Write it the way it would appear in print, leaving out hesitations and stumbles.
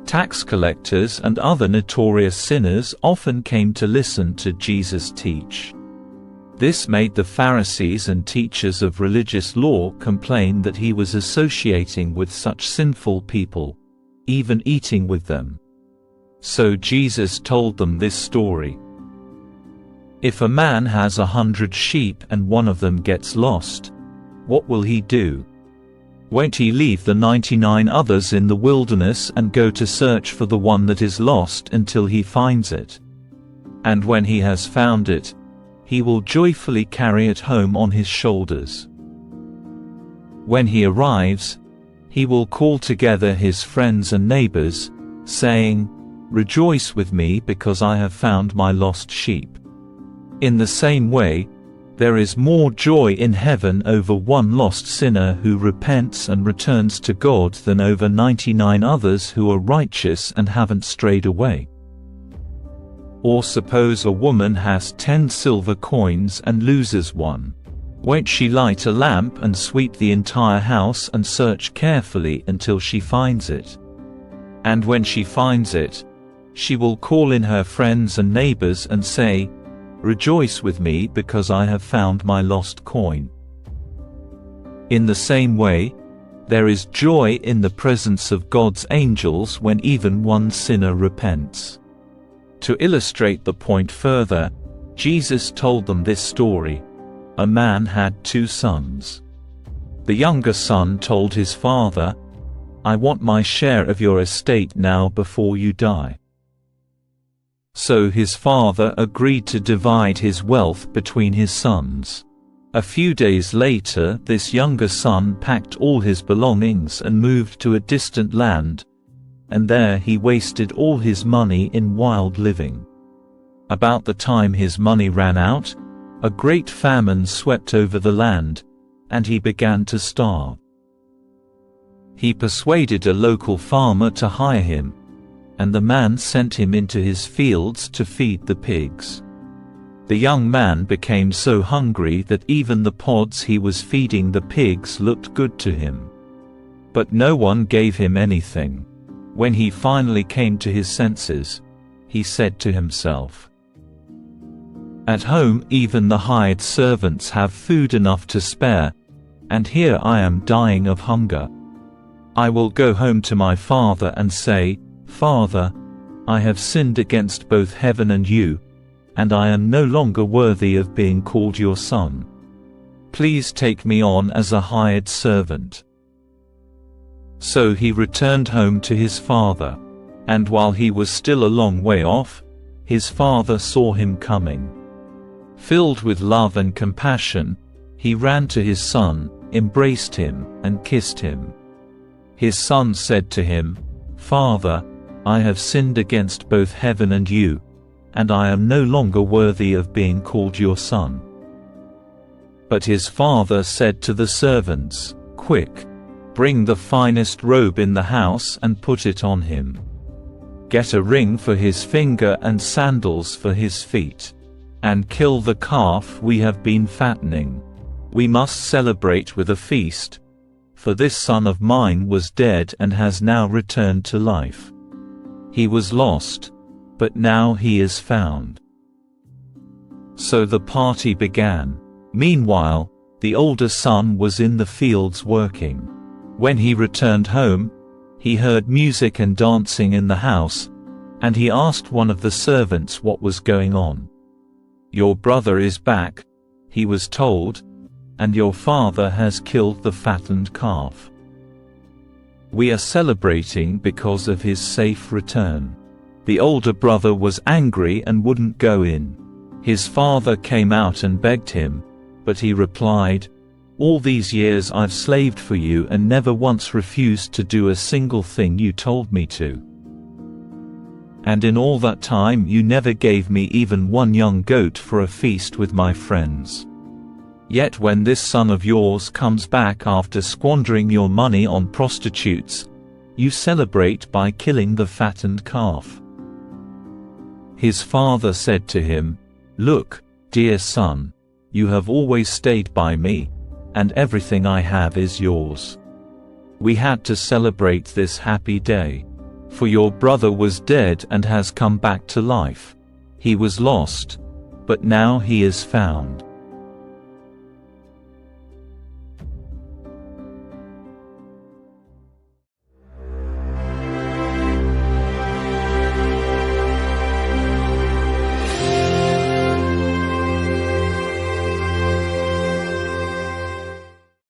Tax collectors and other notorious sinners often came to listen to Jesus teach. This made the Pharisees and teachers of religious law complain that he was associating with such sinful people, even eating with them. So Jesus told them this story. If a man has 100 sheep and one of them gets lost, what will he do? Won't he leave the 99 others in the wilderness and go to search for the one that is lost until he finds it? And when he has found it, he will joyfully carry it home on his shoulders. When he arrives, he will call together his friends and neighbors, saying, "Rejoice with me because I have found my lost sheep." In the same way, there is more joy in heaven over one lost sinner who repents and returns to God than over 99 others who are righteous and haven't strayed away. Or suppose a woman has 10 silver coins and loses one. Won't she light a lamp and sweep the entire house and search carefully until she finds it? And when she finds it, she will call in her friends and neighbors and say, "Rejoice with me because I have found my lost coin." In the same way, there is joy in the presence of God's angels when even one sinner repents. To illustrate the point further, Jesus told them this story. A man had 2 sons. The younger son told his father, "I want my share of your estate now before you die." So his father agreed to divide his wealth between his sons. A few days later, this younger son packed all his belongings and moved to a distant land, and there he wasted all his money in wild living. About the time his money ran out, a great famine swept over the land, and he began to starve. He persuaded a local farmer to hire him, and the man sent him into his fields to feed the pigs. The young man became so hungry that even the pods he was feeding the pigs looked good to him. But no one gave him anything. When he finally came to his senses, he said to himself, "At home even the hired servants have food enough to spare, and here I am dying of hunger. I will go home to my father and say, 'Father, I have sinned against both heaven and you, and I am no longer worthy of being called your son. Please take me on as a hired servant.'" So he returned home to his father, and while he was still a long way off, his father saw him coming. Filled with love and compassion, he ran to his son, embraced him, and kissed him. His son said to him, "Father, I have sinned against both heaven and you, and I am no longer worthy of being called your son." But his father said to the servants, "Quick, bring the finest robe in the house and put it on him. Get a ring for his finger and sandals for his feet. And kill the calf we have been fattening. We must celebrate with a feast, for this son of mine was dead and has now returned to life. He was lost, but now he is found." So the party began. Meanwhile, the older son was in the fields working. When he returned home, he heard music and dancing in the house, and he asked one of the servants what was going on. "Your brother is back," he was told, "and your father has killed the fattened calf. We are celebrating because of his safe return." The older brother was angry and wouldn't go in. His father came out and begged him, but he replied, "All these years I've slaved for you and never once refused to do a single thing you told me to. And in all that time you never gave me even one young goat for a feast with my friends. Yet when this son of yours comes back after squandering your money on prostitutes, you celebrate by killing the fattened calf." His father said to him, "Look, dear son, you have always stayed by me, and everything I have is yours. We had to celebrate this happy day. For your brother was dead and has come back to life. He was lost, but now he is found."